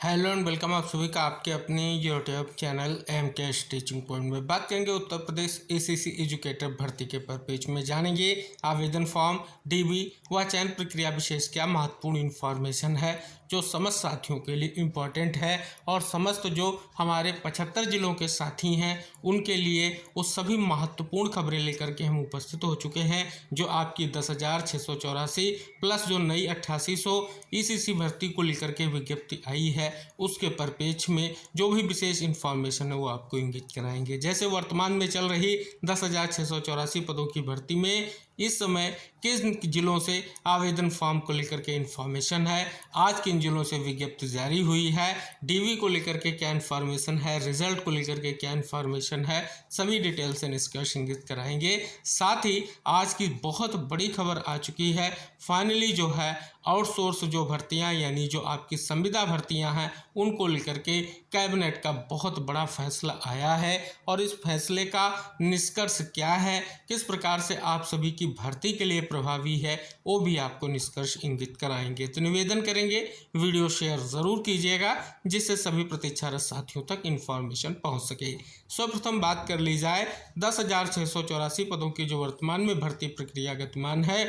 Hello and welcome आप सभी का आपके अपने यूट्यूब चैनल एम के टीचिंग पॉइंट में। बात करेंगे उत्तर प्रदेश एसीसी एजुकेटर भर्ती के पेज में जानेंगे आवेदन फॉर्म, डीबी व चयन प्रक्रिया विशेष क्या महत्वपूर्ण इन्फॉर्मेशन है जो समस्त साथियों के लिए इम्पॉर्टेंट है और समस्त जो हमारे 75 जिलों के साथी हैं उनके लिए वो सभी महत्वपूर्ण खबरें लेकर के हम उपस्थित हो चुके हैं। जो आपकी 10,684 प्लस जो नई 8800 ईसीसी भर्ती को लेकर के विज्ञप्ति आई है उसके पेज में जो भी विशेष इन्फॉर्मेशन है वो आपको इंगित कराएंगे। जैसे वर्तमान में चल रही 10,684 पदों की भर्ती में इस समय किस जिलों से आवेदन फॉर्म को लेकर के इन्फॉर्मेशन है, आज किन जिलों से विज्ञप्ति जारी हुई है, डीवी को लेकर के क्या इन्फॉर्मेशन है, रिजल्ट को लेकर के क्या इन्फॉर्मेशन है, सभी डिटेल से निष्कर्ष इंगित कराएंगे। साथ ही आज की बहुत बड़ी खबर आ चुकी है, फाइनली जो है आउटसोर्स जो भर्तियां यानी जो आपकी संविदा भर्तियां हैं उनको लेकर के कैबिनेट का बहुत बड़ा फैसला आया है और इस फैसले का निष्कर्ष क्या है, किस प्रकार से आप सभी की भर्ती के लिए प्रभावी है, वो भी आपको निष्कर्ष इंगित कराएंगे। तो निवेदन करेंगे वीडियो शेयर ज़रूर कीजिएगा जिससे सभी प्रतीक्षारत साथियों तक इन्फॉर्मेशन पहुंच सके। सर्वप्रथम बात कर ली जाए 10,684 पदों की जो वर्तमान में भर्ती प्रक्रिया गतिमान है।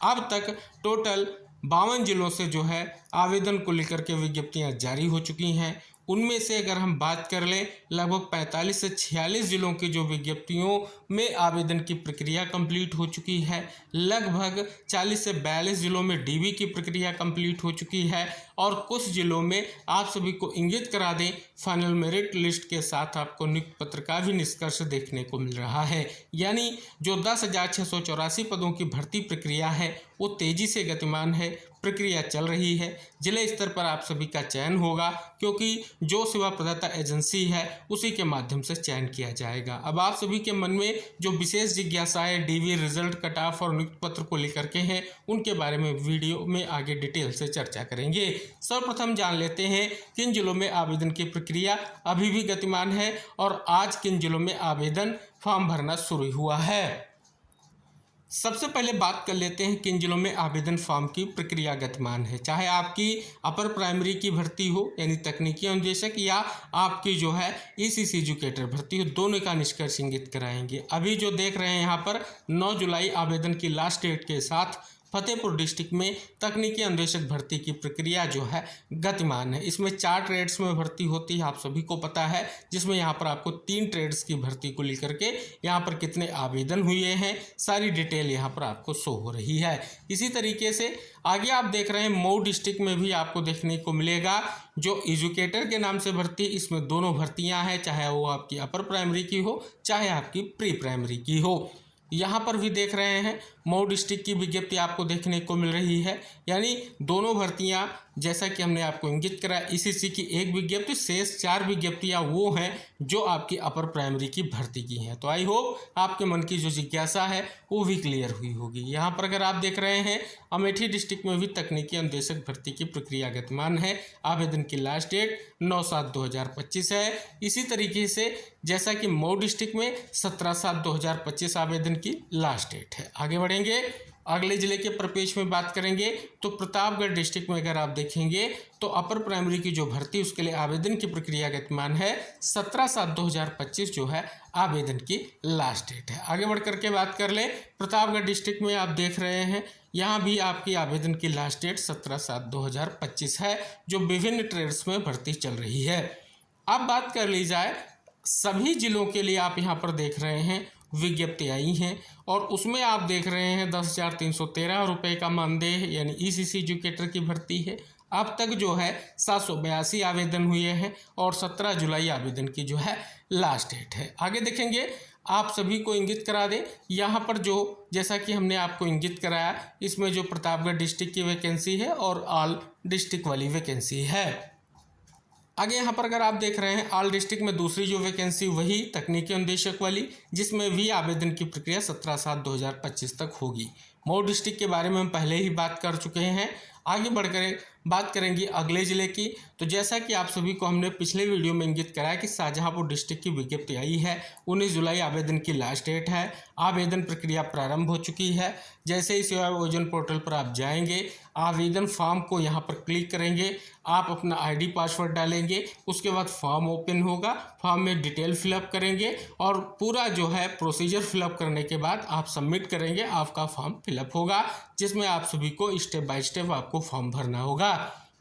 अब तक टोटल 52 जिलों से जो है आवेदन को लेकर के विज्ञप्तियां जारी हो चुकी हैं। उनमें से अगर हम बात कर लें लगभग 45 से 46 जिलों की जो विज्ञप्तियों में आवेदन की प्रक्रिया कंप्लीट हो चुकी है। लगभग 40 से 42 जिलों में डीबी की प्रक्रिया कंप्लीट हो चुकी है और कुछ जिलों में आप सभी को इंगित करा दें फाइनल मेरिट लिस्ट के साथ आपको नियुक्ति पत्र का भी निष्कर्ष देखने को मिल रहा है। यानी जो 10,684 पदों की भर्ती प्रक्रिया है वो तेजी से गतिमान है, प्रक्रिया चल रही है। जिले स्तर पर आप सभी का चयन होगा क्योंकि जो सेवा प्रदाता एजेंसी है उसी के माध्यम से चयन किया जाएगा। अब आप सभी के मन में जो विशेष जिज्ञासाएं डीवी रिजल्ट कट ऑफ और नियुक्ति पत्र को लेकर के हैं उनके बारे में वीडियो में आगे डिटेल से चर्चा करेंगे। सर्वप्रथम जान लेते हैं किन जिलों में आवेदन की प्रक्रिया अभी भी गतिमान है और आज किन जिलों में आवेदन फॉर्म भरना शुरू हुआ है। सबसे पहले बात कर लेते हैं किन जिलों में आवेदन फॉर्म की प्रक्रिया गतिमान है। चाहे आपकी अपर प्राइमरी की भर्ती हो यानी तकनीकी अनुदेशक या आपकी जो है ईसीसी एजुकेटर भर्ती हो, दोनों का निष्कर्ष इंगित कराएंगे। अभी जो देख रहे हैं यहाँ पर 9 जुलाई आवेदन की लास्ट डेट के साथ फतेहपुर डिस्ट्रिक्ट में तकनीकी अनुदेशक भर्ती की प्रक्रिया जो है गतिमान है। इसमें 4 ट्रेड्स में भर्ती होती है, आप सभी को पता है, जिसमें यहाँ पर आपको 3 ट्रेड्स की भर्ती को लेकर के यहाँ पर कितने आवेदन हुए हैं सारी डिटेल यहाँ पर आपको शो हो रही है। इसी तरीके से आगे आप देख रहे हैं मऊ डिस्ट्रिक्ट में भी आपको देखने को मिलेगा जो एजुकेटर के नाम से भर्ती, इसमें दोनों भर्तियाँ हैं, चाहे वो आपकी अपर प्राइमरी की हो चाहे आपकी प्री प्राइमरी की हो। यहाँ पर भी देख रहे हैं मऊ डिस्ट्रिक्ट की विज्ञप्ति आपको देखने को मिल रही है। यानी दोनों भर्तियां जैसा कि हमने आपको इंगित कराया ईसीसी की एक विज्ञप्ति, शेष 4 विज्ञप्तियां वो हैं जो आपकी अपर प्राइमरी की भर्ती की हैं। तो आई होप आपके मन की जो जिज्ञासा है वो भी क्लियर हुई होगी। यहाँ पर अगर आप देख रहे हैं अमेठी डिस्ट्रिक्ट में भी तकनीकी अनुदेशक भर्ती की प्रक्रिया गतिमान है। आवेदन की लास्ट डेट 9/7/2025 है। इसी तरीके से जैसा कि मऊ डिस्ट्रिक्ट में 17/7/2025 आवेदन की लास्ट डेट है। आगे बढ़ेंगे अगले जिले के प्रपेश में बात करेंगे तो प्रतापगढ़ डिस्ट्रिक्ट में अगर आप देखेंगे तो अपर प्राइमरी की जो भर्ती उसके लिए आवेदन की प्रक्रिया गतिमान है। 17/7/2025 जो है आवेदन की लास्ट डेट है। आगे बढ़ करके बात कर ले प्रतापगढ़ डिस्ट्रिक्ट में आप देख रहे हैं यहाँ भी आपकी आवेदन की लास्ट डेट 17/7/2025 है जो विभिन्न ट्रेड्स में भर्ती चल रही है। अब बात कर ली जाए सभी जिलों के लिए आप यहाँ पर देख रहे हैं विज्ञप्ति आई हैं और उसमें आप देख रहे हैं 10,313 रुपये का मानदेय यानी ईसीसी एजुकेटर की भर्ती है। अब तक जो है 782 आवेदन हुए हैं और 17 जुलाई आवेदन की जो है लास्ट डेट है। आगे देखेंगे आप सभी को इंगित करा दें यहाँ पर जो जैसा कि हमने आपको इंगित कराया इसमें जो प्रतापगढ़ डिस्ट्रिक्ट की वैकेंसी है और ऑल डिस्ट्रिक्ट वाली वैकेंसी है। आगे यहाँ पर अगर आप देख रहे हैं ऑल डिस्ट्रिक्ट में दूसरी जो वैकेंसी वही तकनीकी अनुदेशक वाली जिसमें भी आवेदन की प्रक्रिया 17/7/2025 तक होगी। मऊ डिस्ट्रिक्ट के बारे में हम पहले ही बात कर चुके हैं। आगे बढ़कर बात करेंगे अगले ज़िले की। तो जैसा कि आप सभी को हमने पिछले वीडियो में इंगित कराया कि शाहजहांपुर डिस्ट्रिक्ट की विज्ञप्ति आई है। 19 जुलाई आवेदन की लास्ट डेट है। आवेदन प्रक्रिया प्रारंभ हो चुकी है। जैसे ही सेवा आयोजन पोर्टल पर आप जाएंगे, आवेदन फॉर्म को यहाँ पर क्लिक करेंगे, आप अपना आईडी पासवर्ड डालेंगे, उसके बाद फॉर्म ओपन होगा। फॉर्म में डिटेल फिलअप करेंगे और पूरा जो है प्रोसीजर फिलअप करने के बाद आप सबमिट करेंगे, आपका फॉर्म फिलअप होगा, जिसमें आप सभी को स्टेप बाय स्टेप आपको फॉर्म भरना होगा।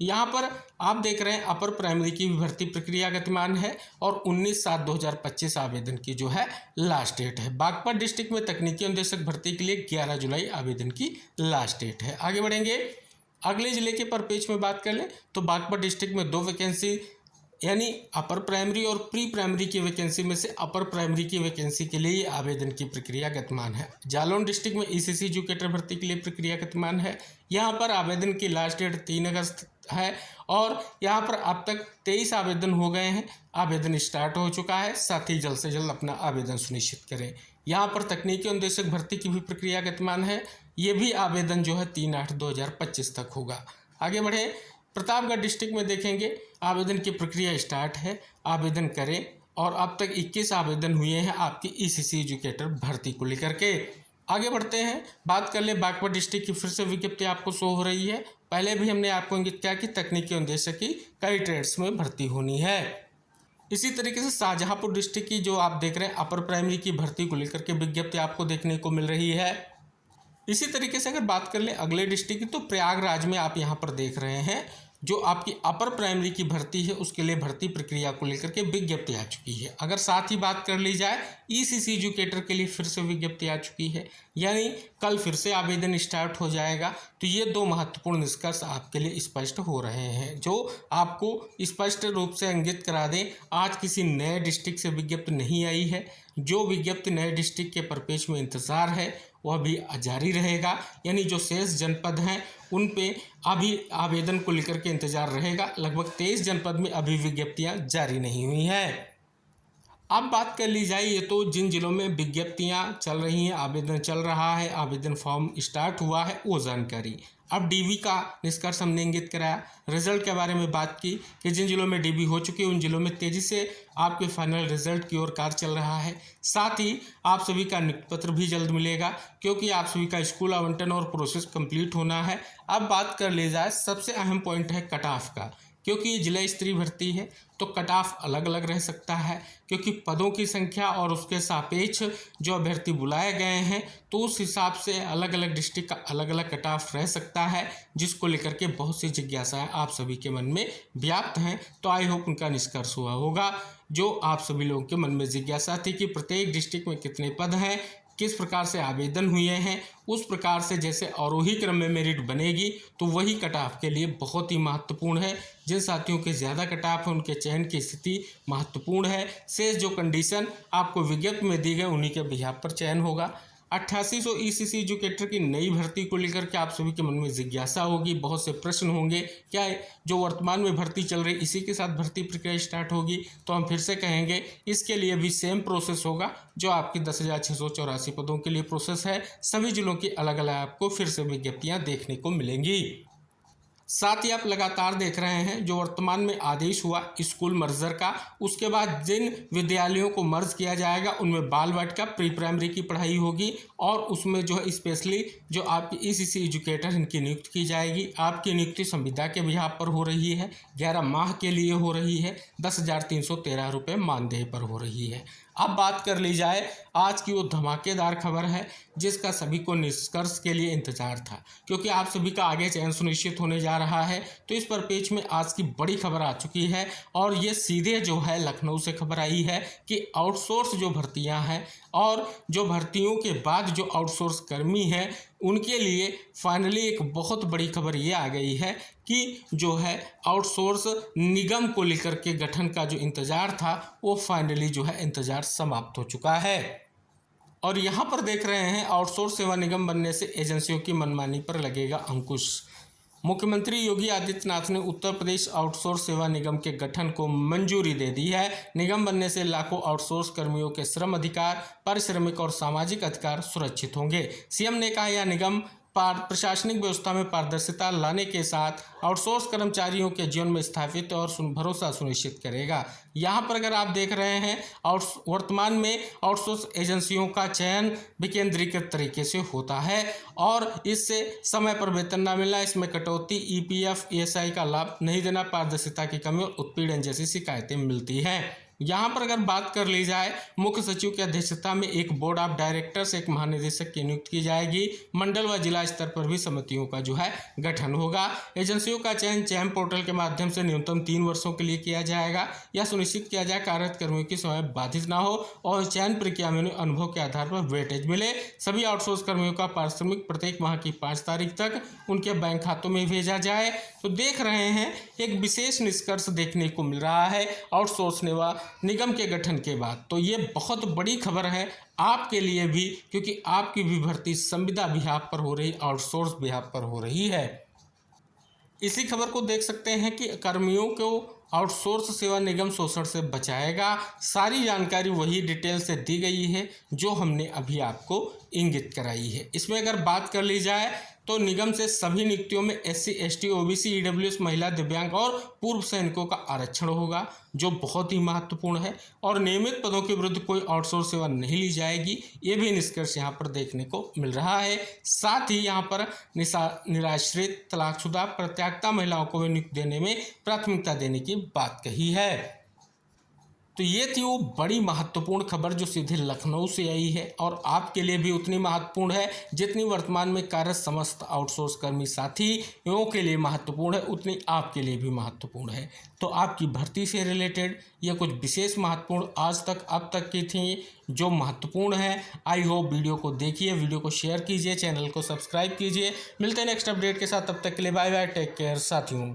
यहाँ पर आप देख रहे हैं अपर प्राइमरी की भर्ती प्रक्रिया गतिमान है और 19/7/2025 आवेदन की जो है लास्ट डेट है। बागपत डिस्ट्रिक्ट में तकनीकी अनुदेशक भर्ती के लिए 11 जुलाई आवेदन की लास्ट डेट है। आगे बढ़ेंगे अगले जिले के परपेच में बात कर लें तो बागपत डिस्ट्रिक्ट में 2 वैकेंसी यानी अपर प्राइमरी और प्री प्राइमरी की वैकेंसी में से अपर प्राइमरी की वैकेंसी के लिए आवेदन की प्रक्रिया गतिमान है। जालौन डिस्ट्रिक्ट में ईसीसी एजुकेटर भर्ती के लिए प्रक्रिया गतिमान है। यहाँ पर आवेदन की लास्ट डेट 3 अगस्त है और यहाँ पर अब तक 23 आवेदन हो गए हैं। आवेदन स्टार्ट हो चुका है, साथ ही जल्द से जल्द अपना आवेदन सुनिश्चित करें। यहाँ पर तकनीकी अनुदेशक भर्ती की भी प्रक्रिया गतिमान है। ये भी आवेदन जो है 3/8/2025 तक होगा। आगे बढ़े प्रतापगढ़ डिस्ट्रिक्ट में देखेंगे आवेदन की प्रक्रिया स्टार्ट है। आवेदन करें और अब तक 21 आवेदन हुए हैं आपकी ईसीसी एजुकेटर भर्ती को लेकर के। आगे बढ़ते हैं, बात कर ले बागपत डिस्ट्रिक्ट की। फिर से विज्ञप्ति आपको शो हो रही है। पहले भी हमने आपको इंगित किया कि तकनीकी अनुदेशक की कई ट्रेड्स में भर्ती होनी है। इसी तरीके से शाहजहांपुर डिस्ट्रिक्ट की जो आप देख रहे हैं अपर प्राइमरी की भर्ती को लेकर के विज्ञप्ति आपको देखने को मिल रही है। इसी तरीके से अगर बात कर ले अगले डिस्ट्रिक्ट की तो प्रयागराज में आप यहाँ पर देख रहे हैं जो आपकी अपर प्राइमरी की भर्ती है उसके लिए भर्ती प्रक्रिया को लेकर के विज्ञप्ति आ चुकी है। अगर साथ ही बात कर ली जाए ईसीसी एजुकेटर के लिए फिर से विज्ञप्ति आ चुकी है, यानी कल फिर से आवेदन स्टार्ट हो जाएगा। तो ये 2 महत्वपूर्ण निष्कर्ष आपके लिए स्पष्ट हो रहे हैं जो आपको स्पष्ट रूप से इंगित करा दें। आज किसी नए डिस्ट्रिक्ट से विज्ञप्ति नहीं आई है। जो विज्ञप्ति नए डिस्ट्रिक्ट के परपेच में इंतज़ार है वह भी जारी रहेगा, यानी जो शेष जनपद हैं उन पे अभी आवेदन को लेकर के इंतजार रहेगा। लगभग 23 जनपद में अभी विज्ञप्तियां जारी नहीं हुई हैं। अब बात कर ली जाए ये तो जिन जिलों में विज्ञप्तियां चल रही हैं, आवेदन चल रहा है, आवेदन फॉर्म स्टार्ट हुआ है, वो जानकारी। अब डीबी का निष्कर्ष हमने इंगित कराया, रिजल्ट के बारे में बात की कि जिन जिलों में डीबी हो चुकी है उन जिलों में तेज़ी से आपके फाइनल रिजल्ट की ओर कार्य चल रहा है। साथ ही आप सभी का नियुक्ति पत्र भी जल्द मिलेगा क्योंकि आप सभी का स्कूल आवंटन और प्रोसेस कंप्लीट होना है। अब बात कर ली जाए सबसे अहम पॉइंट है कट ऑफ का, क्योंकि ये जिला स्तरीय भर्ती है तो कट ऑफ अलग अलग रह सकता है क्योंकि पदों की संख्या और उसके सापेक्ष जो अभ्यर्थी बुलाए गए हैं तो उस हिसाब से अलग अलग डिस्ट्रिक्ट का अलग अलग कट ऑफ रह सकता है, जिसको लेकर के बहुत सी जिज्ञासाएं आप सभी के मन में व्याप्त हैं। तो आई होप उनका निष्कर्ष हुआ होगा। जो आप सभी लोगों के मन में जिज्ञासा थी कि प्रत्येक डिस्ट्रिक्ट में कितने पद हैं, किस प्रकार से आवेदन हुए हैं, उस प्रकार से जैसे आरोही क्रम में मेरिट बनेगी तो वही कट ऑफ के लिए बहुत ही महत्वपूर्ण है। जिन साथियों के ज़्यादा कट ऑफ है उनके चयन की स्थिति महत्वपूर्ण है। शेष जो कंडीशन आपको विज्ञप्ति में दी गई उन्हीं के बिहाफ पर चयन होगा। 8800 ईसीसी एजुकेटर की नई भर्ती को लेकर के आप सभी के मन में जिज्ञासा होगी, बहुत से प्रश्न होंगे। क्या जो वर्तमान में भर्ती चल रही इसी के साथ भर्ती प्रक्रिया स्टार्ट होगी? तो हम फिर से कहेंगे इसके लिए भी सेम प्रोसेस होगा जो आपकी 10,684 पदों के लिए प्रोसेस है। सभी जिलों की अलग अलग आपको फिर से विज्ञप्तियाँ देखने को मिलेंगी। साथ ही आप लगातार देख रहे हैं जो वर्तमान में आदेश हुआ स्कूल मर्जर का, उसके बाद जिन विद्यालयों को मर्ज किया जाएगा उनमें बाल वाटिका प्री प्राइमरी की पढ़ाई होगी और उसमें जो है स्पेशली जो आपकी ईसीसी एजुकेटर इनकी नियुक्ति की जाएगी। आपकी नियुक्ति संविदा के बिहाफ पर हो रही है, 11 माह के लिए हो रही है, 10,313 रुपये मानदेय पर हो रही है। अब बात कर ली जाए आज की वो धमाकेदार खबर है जिसका सभी को निष्कर्ष के लिए इंतजार था, क्योंकि आप सभी का आगे चयन सुनिश्चित होने जा रहा है। तो इस परिपेक्ष में आज की बड़ी खबर आ चुकी है और ये सीधे जो है लखनऊ से खबर आई है कि आउटसोर्स जो भर्तियां हैं और जो भर्तियों के बाद जो आउटसोर्स कर्मी हैं उनके लिए फाइनली एक बहुत बड़ी खबर ये आ गई है कि जो है आउटसोर्स निगम को लेकर के गठन का जो इंतज़ार था वो फाइनली जो है इंतज़ार समाप्त हो चुका है। और यहाँ पर देख रहे हैं आउटसोर्स सेवा निगम बनने से एजेंसियों की मनमानी पर लगेगा अंकुश। मुख्यमंत्री योगी आदित्यनाथ ने उत्तर प्रदेश आउटसोर्स सेवा निगम के गठन को मंजूरी दे दी है। निगम बनने से लाखों आउटसोर्स कर्मियों के श्रम अधिकार, पारिश्रमिक और सामाजिक अधिकार सुरक्षित होंगे। सीएम ने कहा यह निगम प्रशासनिक व्यवस्था में पारदर्शिता लाने के साथ आउटसोर्स कर्मचारियों के जीवन में स्थापित और भरोसा सुनिश्चित करेगा। यहाँ पर अगर आप देख रहे हैं वर्तमान में आउटसोर्स एजेंसियों का चयन विकेंद्रीकृत तरीके से होता है और इससे समय पर वेतन न मिलना, इसमें कटौती, ईपीएफ, ईएसआई का लाभ नहीं देना, पारदर्शिता की कमी और उत्पीड़न जैसी शिकायतें मिलती हैं। यहाँ पर अगर बात कर ली जाए, मुख्य सचिव की अध्यक्षता में एक बोर्ड ऑफ डायरेक्टर्स, एक महानिदेशक की नियुक्ति की जाएगी। मंडल व जिला स्तर पर भी समितियों का जो है गठन होगा। एजेंसियों का चयन चैम पोर्टल के माध्यम से न्यूनतम 3 वर्षों के लिए किया जाएगा। यह सुनिश्चित किया जाए कार्यरत कर्मियों की समय बाधित ना हो और चयन प्रक्रिया में अनुभव के आधार पर वेटेज मिले। सभी आउटसोर्स कर्मियों का पारिश्रमिक प्रत्येक माह की 5 तारीख तक उनके बैंक खातों में भेजा जाए। तो देख रहे हैं एक विशेष निष्कर्ष देखने को मिल रहा है आउटसोर्स सेवा निगम के गठन के बाद। तो ये बहुत बड़ी खबर है आपके लिए भी, क्योंकि आपकी भी भर्ती संविदा विभाग पर हो रही, आउटसोर्स विभाग पर हो रही है। इसी खबर को देख सकते हैं कि कर्मियों को आउटसोर्स सेवा निगम शोषण से बचाएगा। सारी जानकारी वही डिटेल से दी गई है जो हमने अभी आपको इंगित कराई है। इसमें अगर बात कर ली जाए तो निगम से सभी नियुक्तियों में SC, ST, OBC, EWS, महिला, दिव्यांग और पूर्व सैनिकों का आरक्षण होगा, जो बहुत ही महत्वपूर्ण है। और नियमित पदों के विरुद्ध कोई आउटसोर्स सेवा नहीं ली जाएगी, ये भी निष्कर्ष यहाँ पर देखने को मिल रहा है। साथ ही यहाँ पर निराश्रित, तलाकशुदा, परित्यक्ता महिलाओं को भी नियुक्ति देने में प्राथमिकता देने की बात कही है। तो ये थी वो बड़ी महत्वपूर्ण खबर जो सीधे लखनऊ से आई है और आपके लिए भी उतनी महत्वपूर्ण है जितनी वर्तमान में कार्यरत समस्त आउटसोर्स कर्मी साथियों के लिए महत्वपूर्ण है, उतनी आपके लिए भी महत्वपूर्ण है। तो आपकी भर्ती से रिलेटेड ये कुछ विशेष महत्वपूर्ण आज तक अब तक की थी जो महत्वपूर्ण है। आई होप वीडियो को देखिए, वीडियो को शेयर कीजिए, चैनल को सब्सक्राइब कीजिए। मिलते हैं नेक्स्ट अपडेट के साथ, तब तक के लिए बाय बाय, टेक केयर साथियों।